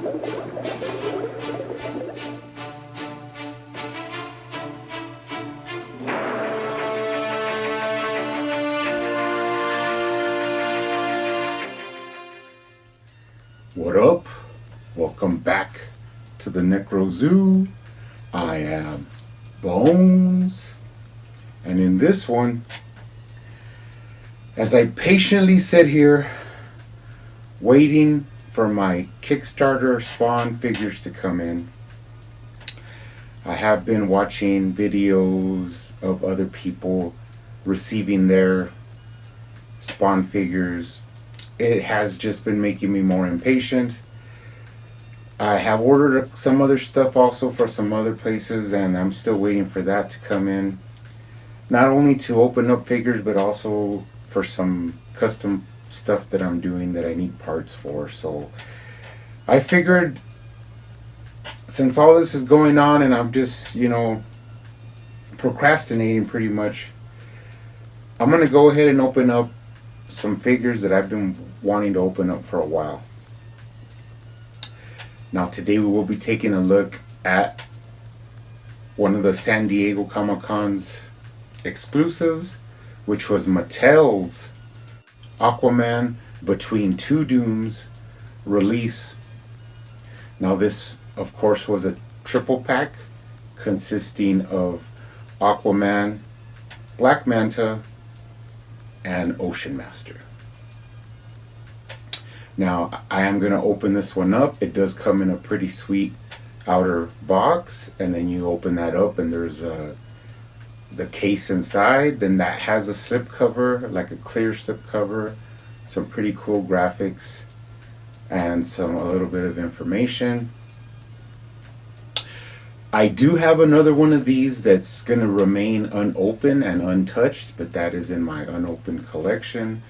What up? Welcome back to the Necro Zoo. I am Bones. And in this one, as I patiently sit here waiting for my Kickstarter Spawn figures to come in, I have been watching videos of other people receiving their Spawn figures. It has just been making me more impatient. I have ordered some other stuff also for some other places, and I'm still waiting for that to come in. Not only to open up figures, but also for some custom stuff that I'm doing that I need parts for. So I figured, since all this is going on and I'm just, procrastinating pretty much, I'm going to go ahead and open up some figures that I've been wanting to open up for a while. Now today we will be taking a look at one of the San Diego Comic-Con's exclusives, which was Mattel's Aquaman Between Two Dooms release. Now this, of course, was a triple pack consisting of Aquaman, Black Manta, and Ocean Master. Now I am going to open this one up. It does come in a pretty sweet outer box, and then you open that up and there's the case inside. Then that has a slip cover, like a clear slip cover, some pretty cool graphics, and a little bit of information. I do have another one of these that's going to remain unopened and untouched, but that is in my unopened collection.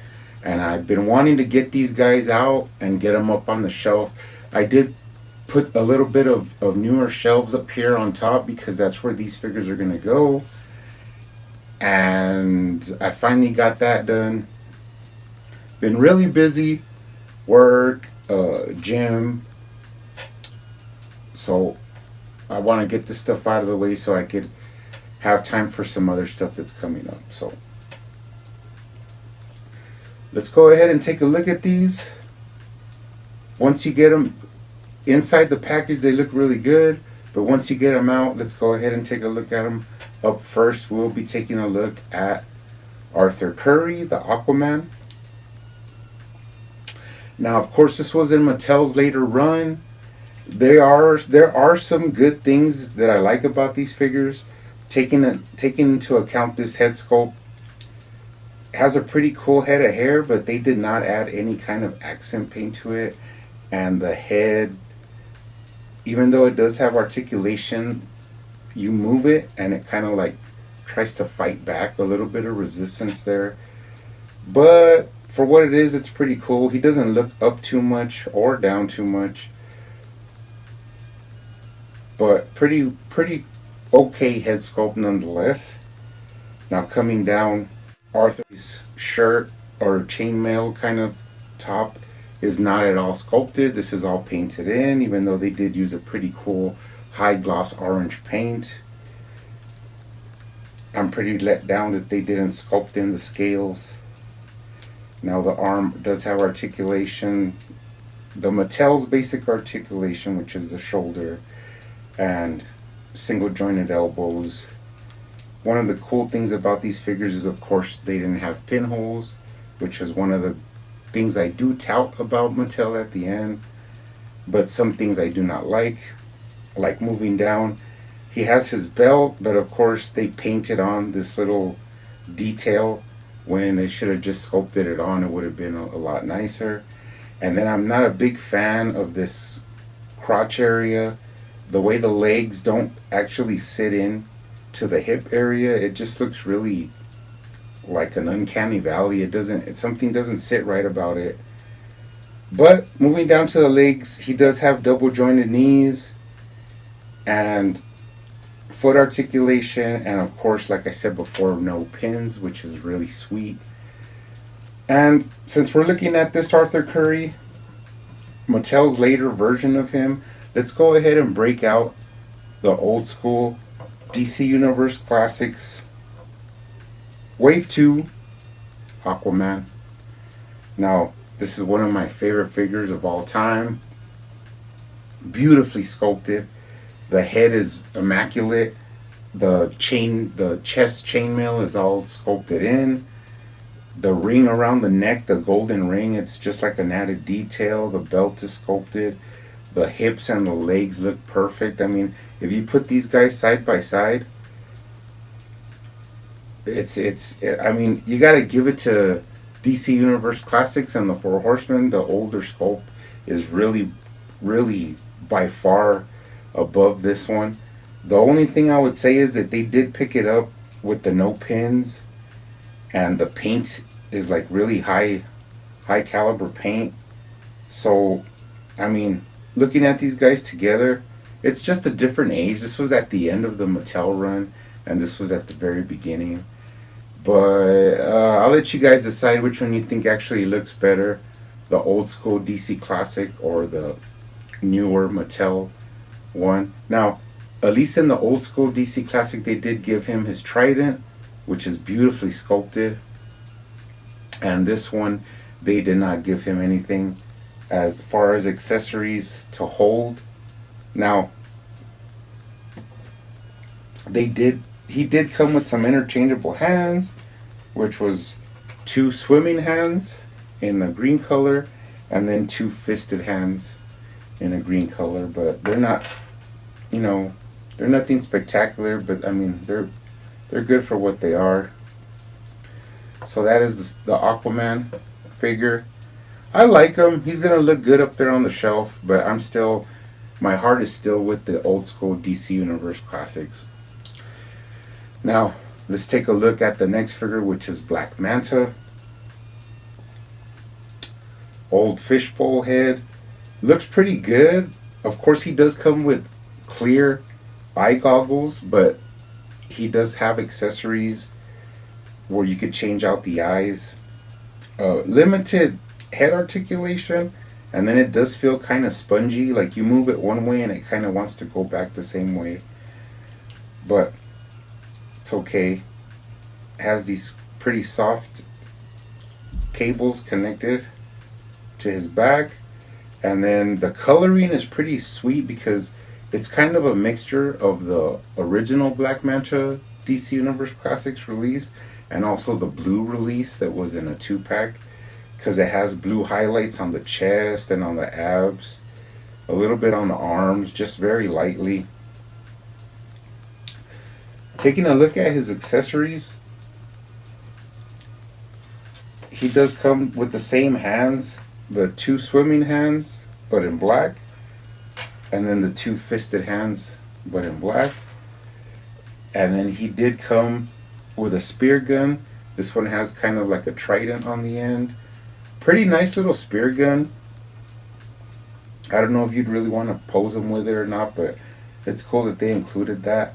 And I've been wanting to get these guys out and get them up on the shelf. I did put a little bit of newer shelves up here on top because that's where these figures are going to go. And I finally got that done. Been really busy, work, gym. So I want to get this stuff out of the way so I could have time for some other stuff that's coming up. So let's go ahead and take a look at these. Once you get them inside the package, they look really good. But once you get them out, let's go ahead and take a look at them. Up first, we'll be taking a look at Arthur Curry, the Aquaman. Now, of course, this was in Mattel's later run. There are some good things that I like about these figures. Taking into account this head sculpt, has a pretty cool head of hair, but they did not add any kind of accent paint to it. And the head, even though it does have articulation, you move it and it kind of like tries to fight back, a little bit of resistance there. But for what it is, it's pretty cool. He doesn't look up too much or down too much, but pretty okay head sculpt nonetheless. Now coming down, Arthur's shirt or chainmail kind of top is not at all sculpted. This is all painted in, even though they did use a pretty cool high gloss orange paint. I'm pretty let down that they didn't sculpt in the scales. Now the arm does have articulation. The Mattel's basic articulation, which is the shoulder and single jointed elbows. One of the cool things about these figures is, of course, they didn't have pinholes, which is one of the things I do tout about Mattel at the end. But some things I do not like moving down. He has his belt, but of course they painted on this little detail when they should have just sculpted it on. It would have been a lot nicer. And then I'm not a big fan of this crotch area. The way the legs don't actually sit in to the hip area, it just looks really like an uncanny valley. Something doesn't sit right about it. But moving down to the legs, he does have double jointed knees and foot articulation, and of course, like I said before, no pins, which is really sweet. And since we're looking at this Arthur Curry, Mattel's later version of him, let's go ahead and break out the old school DC Universe Classics Wave 2 Aquaman. Now, this is one of my favorite figures of all time. Beautifully sculpted. The head is immaculate. The chest chainmail is all sculpted in. The ring around the neck, the golden ring, it's just like an added detail. The belt is sculpted. The hips and the legs look perfect. I mean, if you put these guys side by side, I mean, you got to give it to DC Universe Classics and the Four Horsemen. The older sculpt is really, really by far above this one. The only thing I would say is that they did pick it up with the no pins, and the paint is like really high caliber paint. So, I mean, looking at these guys together, it's just a different age. This was at the end of the Mattel run, and this was at the very beginning. But I'll let you guys decide which one you think actually looks better, the old school DC Classic or the newer Mattel one. Now, at least in the old school DC Classic, they did give him his trident, which is beautifully sculpted. And this one, they did not give him anything as far as accessories to hold. Now, he did come with some interchangeable hands, which was 2 swimming hands in the green color, and then 2 fisted hands in a green color. But they're not, they're nothing spectacular. But I mean, they're good for what they are. So that is the Aquaman figure. I like him. He's gonna look good up there on the shelf. But my heart is still with the old school DC Universe Classics. Now, let's take a look at the next figure, which is Black Manta. Old fishbowl head. Looks pretty good. Of course, he does come with clear eye goggles, but he does have accessories where you could change out the eyes. Limited head articulation, and then it does feel kind of spongy. Like you move it one way and it kind of wants to go back the same way. But it's okay. It has these pretty soft cables connected to his back, and then the coloring is pretty sweet because it's kind of a mixture of the original Black Manta DC Universe Classics release and also the blue release that was in a 2-pack, because it has blue highlights on the chest and on the abs, a little bit on the arms, just very lightly. Taking a look at his accessories, he does come with the same hands, the 2 swimming hands, but in black, and then the 2 fisted hands, but in black. And then he did come with a spear gun. This one has kind of like a trident on the end. Pretty nice little spear gun. I don't know if you'd really want to pose him with it or not, but it's cool that they included that.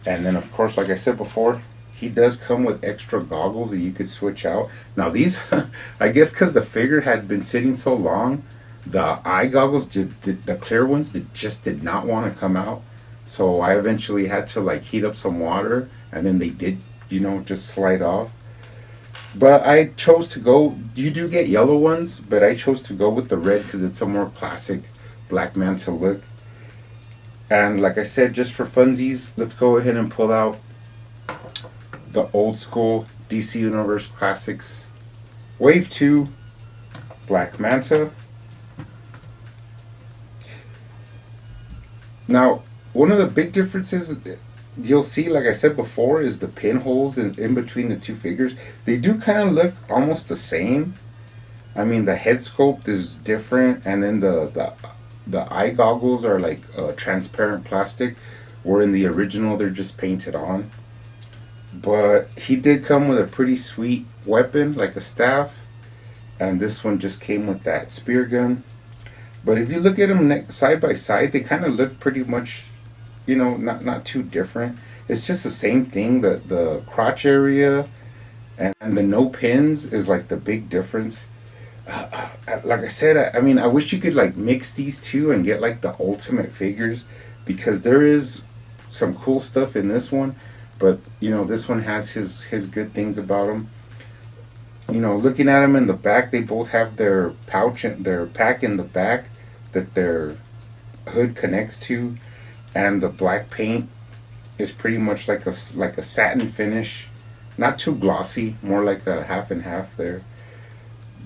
And then, of course, like I said before, he does come with extra goggles that you could switch out. Now these, I guess because the figure had been sitting so long, the eye goggles, the clear ones, just did not want to come out. So I eventually had to like heat up some water, and then they did, just slide off. But I chose to go, you do get yellow ones, but I chose to go with the red because it's a more classic Black Manta look. And like I said, just for funsies, let's go ahead and pull out the old school DC Universe Classics Wave 2 Black Manta. Now, one of the big differences you'll see, like I said before, is the pinholes in between the 2 figures. They do kind of look almost the same. I mean, the head sculpt is different, and then the eye goggles are like transparent plastic, where in the original they're just painted on. But he did come with a pretty sweet weapon, like a staff, and this one just came with that spear gun. But if you look at them side by side, they kind of look pretty much, not too different. It's just the same thing. The crotch area and the no pins is like the big difference. like I said, I mean, I wish you could like mix these two and get like the ultimate figures, because there is some cool stuff in this one, but you know, this one has his good things about him. You know, looking at them in the back, they both have their pouch and their pack in the back that their hood connects to, and the black paint is pretty much like a satin finish, not too glossy, more like a half and half there.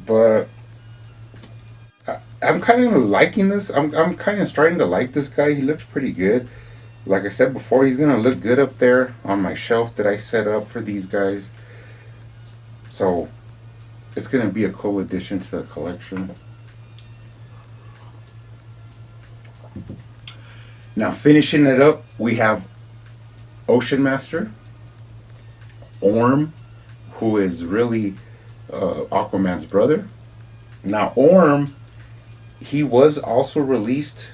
But I'm kind of liking this. I'm kind of starting to like this guy. He looks pretty good. Like I said before, he's gonna look good up there on my shelf that I set up for these guys. So it's gonna be a cool addition to the collection. Now finishing it up, we have Ocean Master, Orm, who is really Aquaman's brother. Now Orm, he was also released,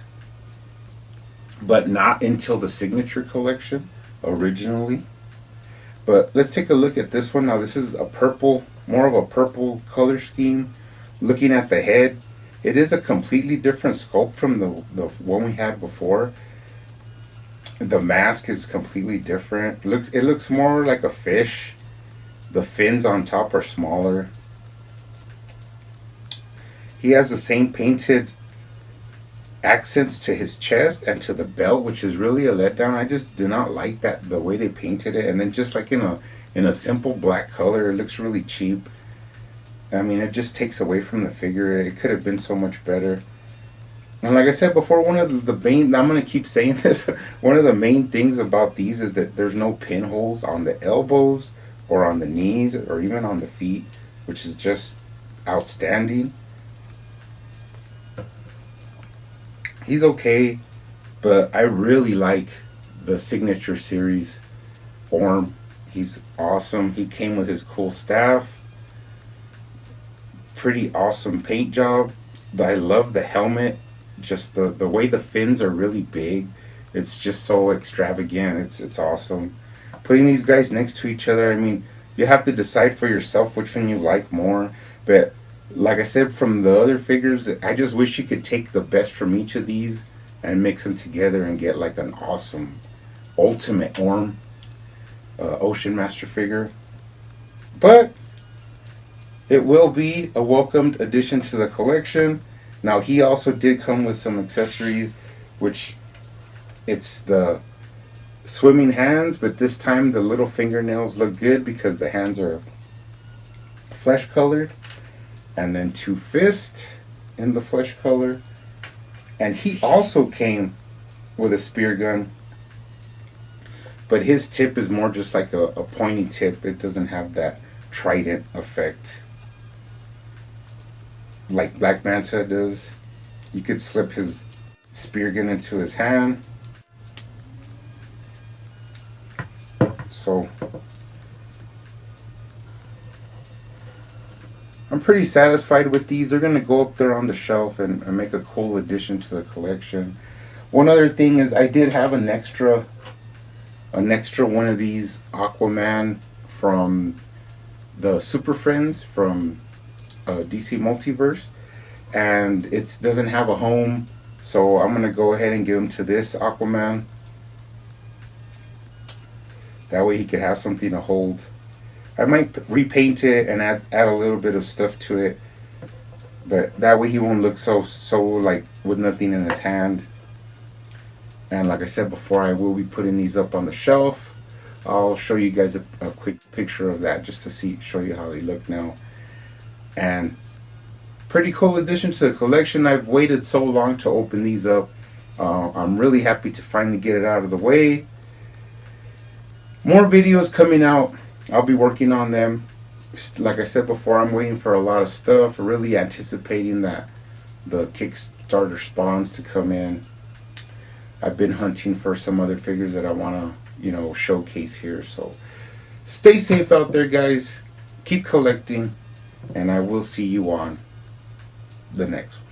but not until the Signature Collection originally. But let's take a look at this one. Now this is a purple, more of a purple color scheme. Looking at the head, it is a completely different sculpt from the one we had before. The mask is completely different. It looks more like a fish. The fins on top are smaller. He has the same painted accents to his chest and to the belt, which is really a letdown. I just do not like that, the way they painted it. And then just like in a simple black color, it looks really cheap. I mean, it just takes away from the figure. It could have been so much better. And like I said before, one of the main, I'm going to keep saying this, one of the main things about these is that there's no pinholes on the elbows or on the knees or even on the feet, which is just outstanding. He's okay, but I really like the Signature Series Orm. He's awesome. He came with his cool staff. Pretty awesome paint job. I love the helmet. Just the way the fins are really big. It's just so extravagant. It's awesome. Putting these guys next to each other, I mean, you have to decide for yourself which one you like more. But like I said, from the other figures, I just wish you could take the best from each of these and mix them together and get like an awesome ultimate Orm Ocean Master figure. But it will be a welcomed addition to the collection. Now he also did come with some accessories, which it's the swimming hands, but this time the little fingernails look good because the hands are flesh colored. And then 2 fists in the flesh color. And he also came with a spear gun, but his tip is more just like a pointy tip. It doesn't have that trident effect like Black Manta does. You could slip his spear gun into his hand. So I'm pretty satisfied with these. They're going to go up there on the shelf and make a cool addition to the collection. One other thing is I did have an extra one of these Aquaman from the Super Friends from DC Multiverse, and it doesn't have a home, so I'm going to go ahead and give him to this Aquaman. That way he could have something to hold. I might repaint it and add a little bit of stuff to it, but that way he won't look so like with nothing in his hand. And like I said before, I will be putting these up on the shelf. I'll show you guys a quick picture of that just to show you how they look now. And pretty cool addition to the collection. I've waited so long to open these up. I'm really happy to finally get it out of the way. More videos coming out. I'll be working on them. Like I said before, I'm waiting for a lot of stuff. Really anticipating that the Kickstarter spawns to come in. I've been hunting for some other figures that I want to, showcase here. So stay safe out there, guys. Keep collecting, and I will see you on the next one.